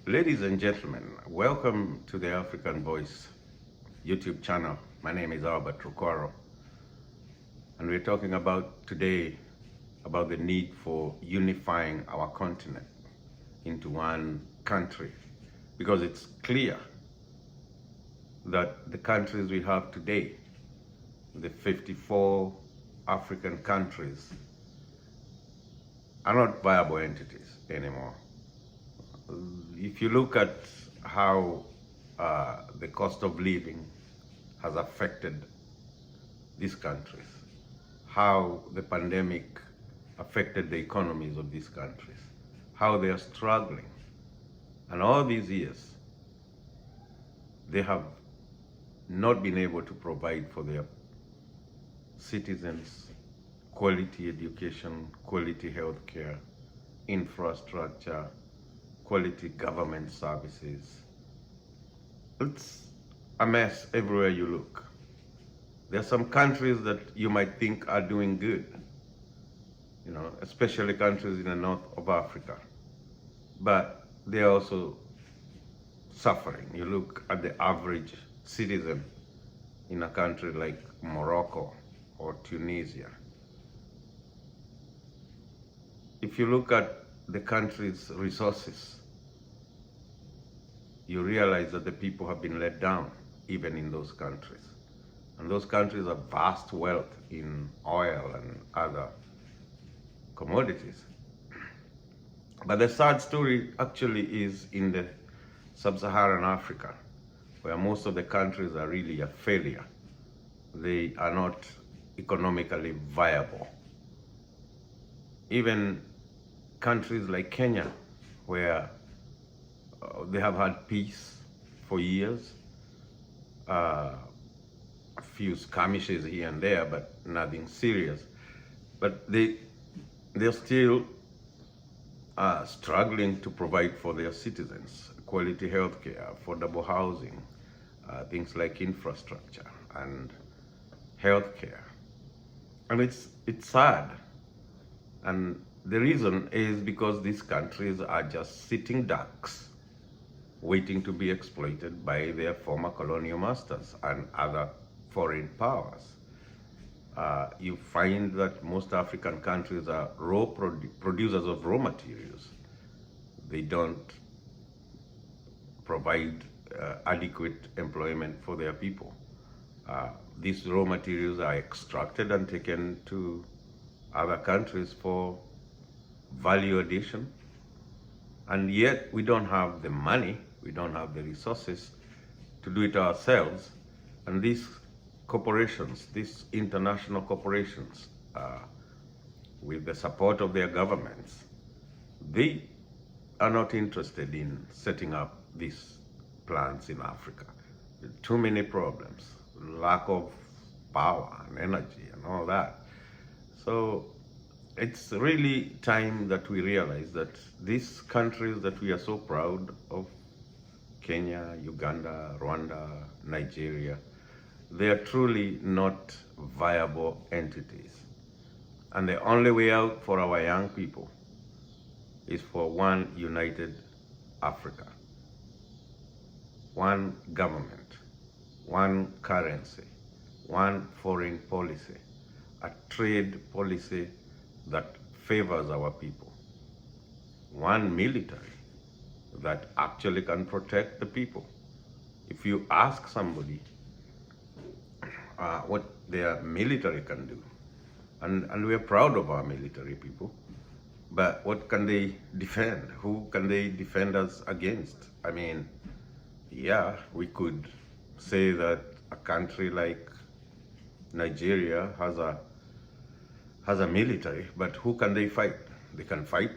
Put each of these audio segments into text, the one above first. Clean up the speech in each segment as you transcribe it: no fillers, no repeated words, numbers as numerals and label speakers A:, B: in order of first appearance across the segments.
A: Ladies and gentlemen, welcome to the African Voice YouTube channel. My name is Albert Rukwaro, and we're talking about today about the need for unifying our continent into one country, because it's clear that the countries we have today, the 54 African countries, are not viable entities anymore. If you look at how the cost of living has affected these countries, how the pandemic affected the economies of these countries, how they are struggling, and all these years, they have not been able to provide for their citizens quality education, quality health care, infrastructure, quality government services. It's a mess everywhere you look. There are some countries that you might think are doing good, especially countries in the north of Africa, but they are also suffering. You look at the average citizen in a country like Morocco or Tunisia. If you look at the country's resources, you realize that the people have been let down even in those countries. And those countries have vast wealth in oil and other commodities. But the sad story actually is in the sub-Saharan Africa, where most of the countries are really a failure. They are not economically viable. Even countries like Kenya, where they have had peace for years, a few skirmishes here and there, but nothing serious. But they're still struggling to provide for their citizens quality health care, affordable housing, things like infrastructure and health care. And it's sad. And the reason is because these countries are just sitting ducks waiting to be exploited by their former colonial masters and other foreign powers. You find that most African countries are producers of raw materials. They don't provide adequate employment for their people. These raw materials are extracted and taken to other countries for value addition. And yet we don't have the money, we don't have the resources to do it ourselves. And these corporations, these international corporations, with the support of their governments, they are not interested in setting up these plants in Africa. Too many problems, lack of power and energy and all that. So it's really time that we realize that these countries that we are so proud of, Kenya, Uganda, Rwanda, Nigeria, they are truly not viable entities. And the only way out for our young people is for one united Africa, one government, one currency, one foreign policy, a trade policy that favors our people, one military that actually can protect the people. If you ask somebody what their military can do, and we're proud of our military people, but what can they defend? Who can they defend us against? I mean, yeah, we could say that a country like Nigeria has a military, but who can they fight? They can fight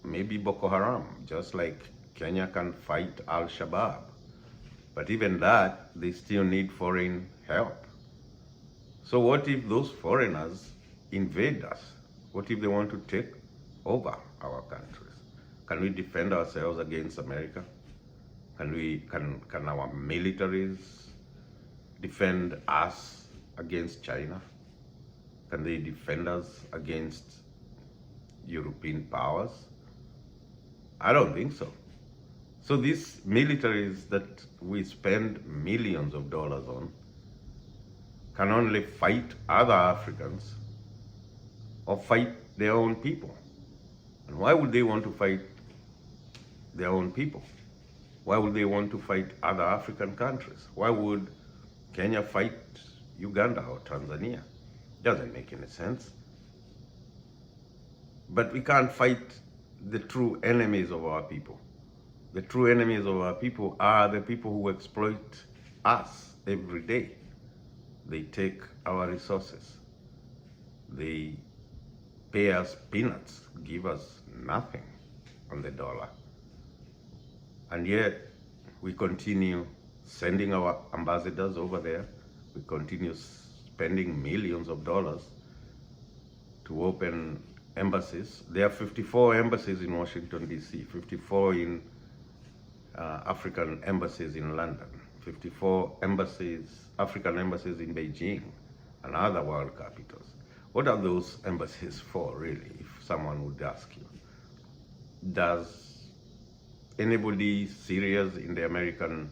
A: maybe Boko Haram, just like Kenya can fight Al-Shabaab. But even that, they still need foreign help. So what if those foreigners invade us? What if they want to take over our countries? Can we defend ourselves against America? Can our militaries defend us against China? Can they defend us against European powers? I don't think so. So these militaries that we spend millions of dollars on can only fight other Africans or fight their own people. And why would they want to fight their own people? Why would they want to fight other African countries? Why would Kenya fight Uganda or Tanzania? Doesn't make any sense. But we can't fight the true enemies of our people. The true enemies of our people are the people who exploit us every day. They take our resources. They pay us peanuts, give us nothing on the dollar. And yet we continue sending our ambassadors over there. We continue spending millions of dollars to open embassies. There are 54 embassies in Washington, D.C., 54 in African embassies in London, 54 embassies, African embassies in Beijing and other world capitals. What are those embassies for, really, if someone would ask you? Does anybody serious in the American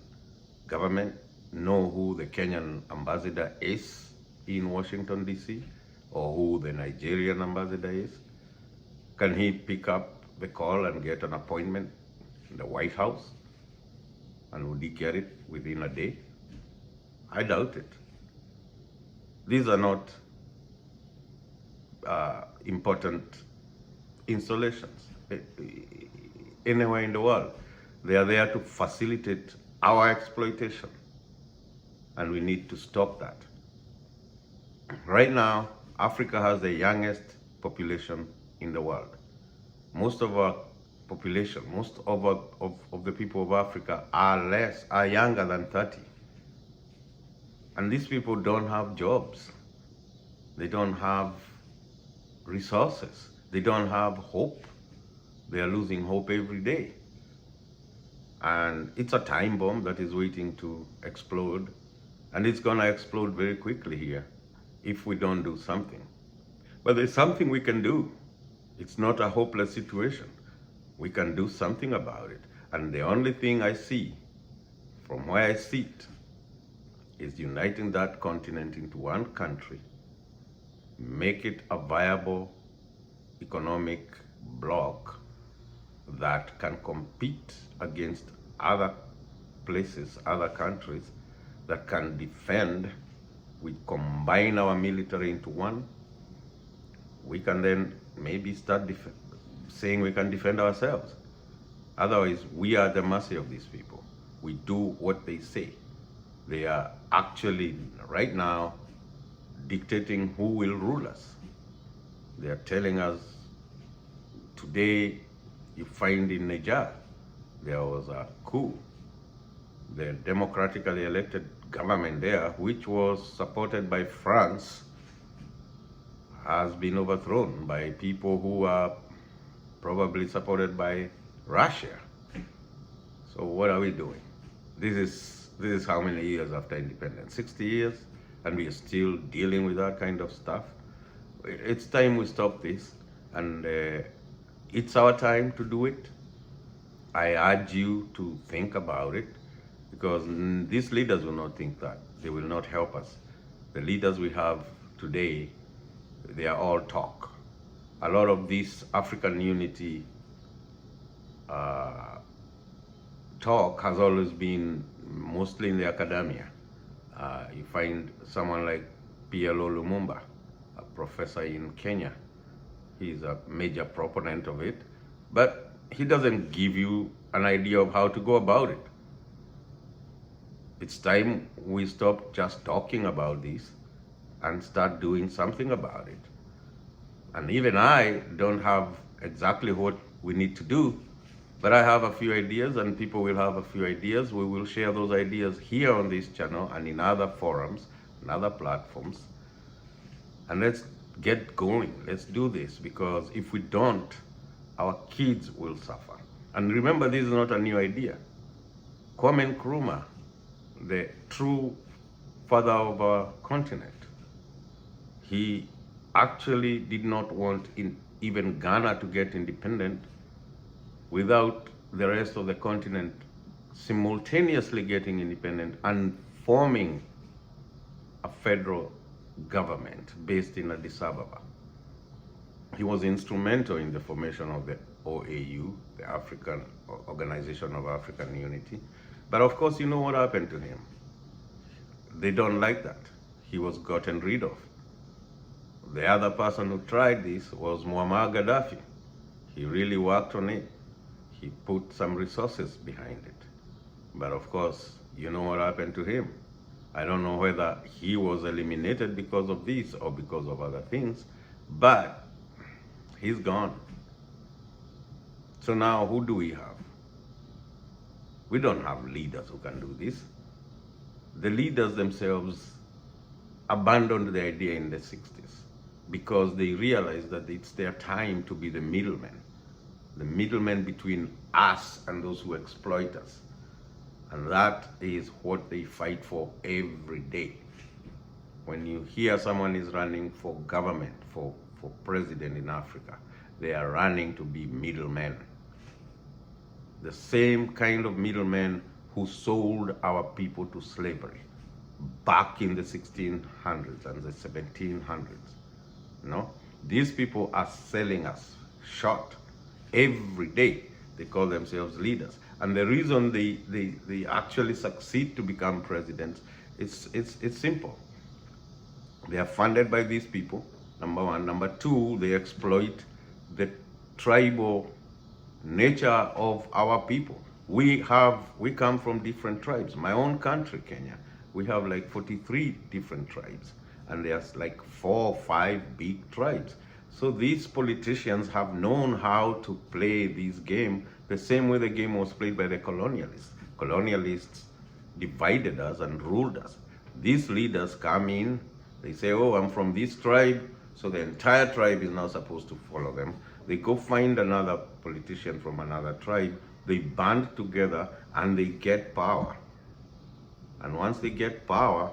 A: government know who the Kenyan ambassador is in Washington, D.C., or who the Nigerian ambassador is? Can he pick up the call and get an appointment in the White House? And would he get it within a day? I doubt it. These are not important installations anywhere in the world. They are there to facilitate our exploitation, and we need to stop that. Right now, Africa has the youngest population in the world. Most of our population, most of the people of Africa are younger than 30. And these people don't have jobs. They don't have resources. They don't have hope. They are losing hope every day. And it's a time bomb that is waiting to explode. And it's gonna explode very quickly here if we don't do something. But there's something we can do. It's not a hopeless situation. We can do something about it. And the only thing I see from where I sit is uniting that continent into one country, make it a viable economic bloc that can compete against other places, other countries that can defend. We combine our military into one. We can then maybe start saying we can defend ourselves. Otherwise, we are at the mercy of these people. We do what they say. They are actually, right now, dictating who will rule us. They are telling us, today, you find in Niger, there was a coup. The democratically elected government there, which was supported by France, has been overthrown by people who are probably supported by Russia. So what are we doing? This is how many years after independence? 60 years, and we are still dealing with that kind of stuff. It's time we stop this, and it's our time to do it. I urge you to think about it, because these leaders will not think that. They will not help us. The leaders we have today, they are all talk. A lot of this African unity talk has always been mostly in the academia. You find someone like PLO Lumumba, a professor in Kenya. He's a major proponent of it, but he doesn't give you an idea of how to go about it. It's time we stop just talking about this and start doing something about it. And even I don't have exactly what we need to do, but I have a few ideas, and people will have a few ideas. We will share those ideas here on this channel and in other forums and other platforms. And let's get going. Let's do this, because if we don't, our kids will suffer. And remember, this is not a new idea. Kwame Nkrumah, the true father of our continent, he actually did not want even Ghana to get independent without the rest of the continent simultaneously getting independent and forming a federal government based in Addis Ababa. He was instrumental in the formation of the OAU, the African Organization of African Unity. But of course, you know what happened to him. They don't like that. He was gotten rid of. The other person who tried this was Muammar Gaddafi. He really worked on it. He put some resources behind it. But of course, you know what happened to him. I don't know whether he was eliminated because of this or because of other things, but he's gone. So now who do we have? We don't have leaders who can do this. The leaders themselves abandoned the idea in the 60s because they realized that it's their time to be the middlemen between us and those who exploit us. And that is what they fight for every day. When you hear someone is running for government, for president in Africa, they are running to be middlemen. The same kind of middlemen who sold our people to slavery back in the 1600s and the 1700s. You know, these people are selling us short every day. They call themselves leaders. And the reason they actually succeed to become presidents, it's simple. They are funded by these people, number one. Number two, they exploit the tribal nature of our people. We come from different tribes. My own country, Kenya, we have like 43 different tribes, and there's like 4 or 5 big tribes. So these politicians have known how to play this game the same way the game was played by the colonialists. Colonialists divided us and ruled us. These leaders come in, they say, oh, I'm from this tribe, so the entire tribe is now supposed to follow them. They go find another politician from another tribe, they band together and they get power. And once they get power,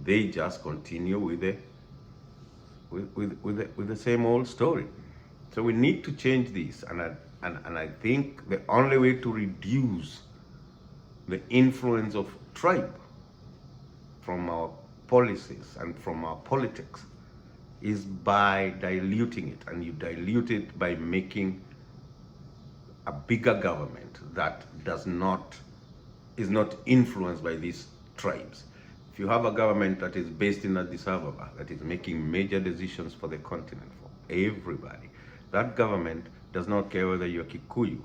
A: they just continue with the same old story. So we need to change this, and I think the only way to reduce the influence of tribe from our policies and from our politics is by diluting it, and you dilute it by making a bigger government that is not influenced by these tribes. If you have a government that is based in Addis Ababa, that is making major decisions for the continent, for everybody, that government does not care whether you're Kikuyu.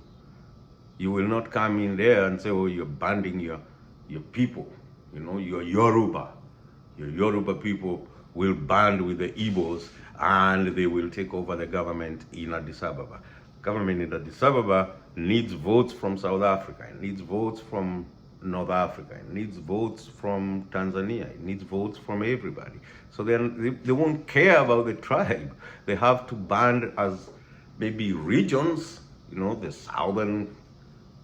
A: You will not come in there and say, oh, you're banding your people. You know, you're Yoruba. Your Yoruba people will band with the Igbos and they will take over the government in Addis Ababa. Government in Addis Ababa needs votes from South Africa, it needs votes from North Africa, it needs votes from Tanzania, it needs votes from everybody. So they won't care about the tribe. They have to band as maybe regions. You know, the southern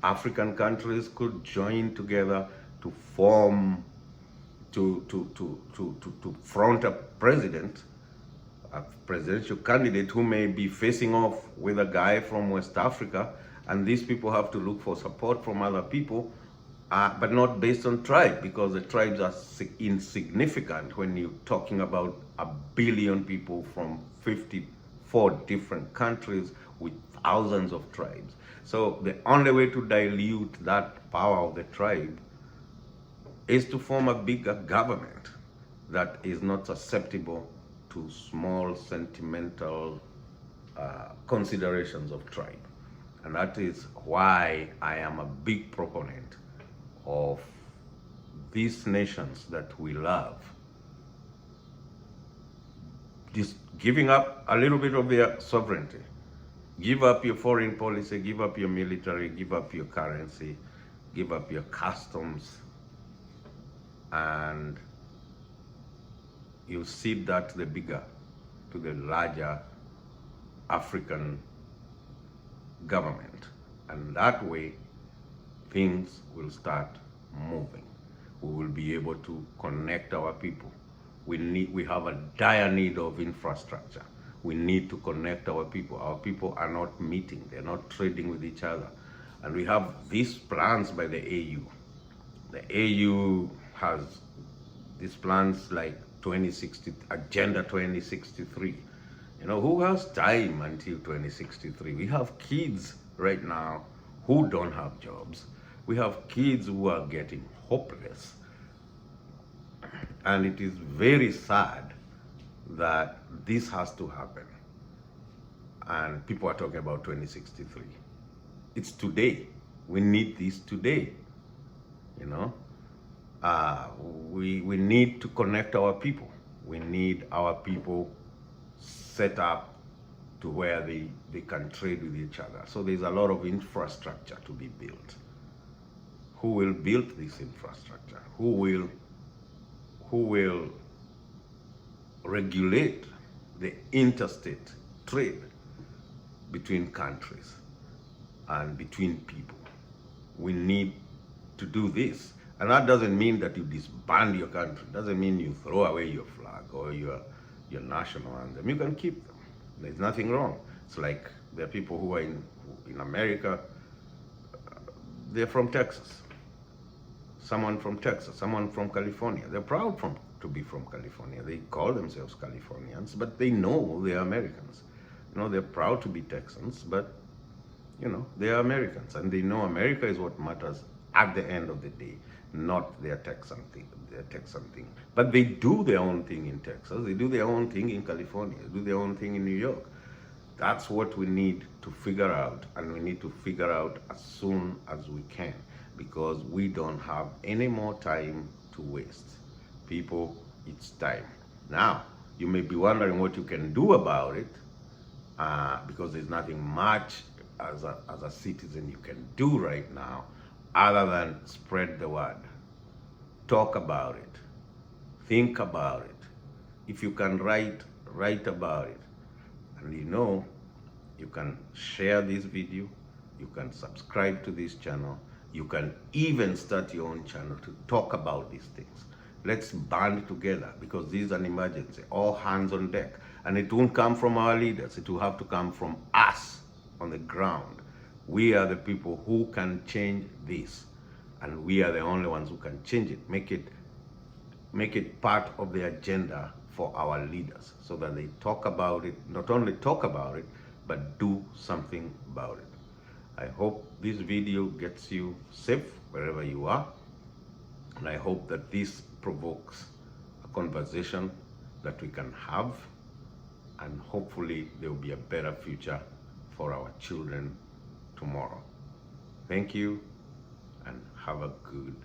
A: African countries could join together to form, to front a presidential candidate who may be facing off with a guy from West Africa, and these people have to look for support from other people, but not based on tribe, because the tribes are insignificant when you're talking about 1 billion people from 54 different countries with thousands of tribes. So the only way to dilute that power of the tribe is to form a bigger government that is not susceptible to small sentimental considerations of tribe. And that is why I am a big proponent of these nations that we love just giving up a little bit of their sovereignty. Give up your foreign policy, give up your military, give up your currency, give up your customs, and you cede that to the larger African government. And that way, things will start moving. We will be able to connect our people. We have a dire need of infrastructure. We need to connect our people. Our people are not meeting, they're not trading with each other. And we have these plans by the AU. The AU has these plans like 2060, Agenda 2063. You know, who has time until 2063? We have kids right now who don't have jobs. We have kids who are getting hopeless. And it is very sad that this has to happen. And people are talking about 2063. It's today. We need this today. You know, we need to connect our people. We need our people set up to where they can trade with each other. So there's a lot of infrastructure to be built. Who will build this infrastructure? Who will regulate the interstate trade between countries and between people? We need to do this. And that doesn't mean that you disband your country. It doesn't mean you throw away your flag or your national anthem. You can keep them. There's nothing wrong. It's like there are people who are in America, they're from Texas. Someone from Texas, someone from California. They're proud to be from California. They call themselves Californians, but they know they're Americans. You know, they're proud to be Texans, but you know, they are Americans, and they know America is what matters at the end of the day, not their Texan thing. But they do their own thing in Texas, they do their own thing in California, they do their own thing in New York. That's what we need to figure out, and we need to figure out as soon as we can, because we don't have any more time to waste. People, it's time. Now, you may be wondering what you can do about it, because there's nothing much as a citizen you can do right now other than spread the word. Talk about it. Think about it. If you can write about it. And you know, you can share this video, you can subscribe to this channel, you can even start your own channel to talk about these things. Let's band together, because this is an emergency. All hands on deck. And it won't come from our leaders. It will have to come from us on the ground. We are the people who can change this. And we are the only ones who can change it. Make it part of the agenda for our leaders, so that they talk about it, not only talk about it, but do something about it. I hope this video gets you safe wherever you are. And I hope that this provokes a conversation that we can have, and hopefully there will be a better future for our children tomorrow. Thank you, and have a good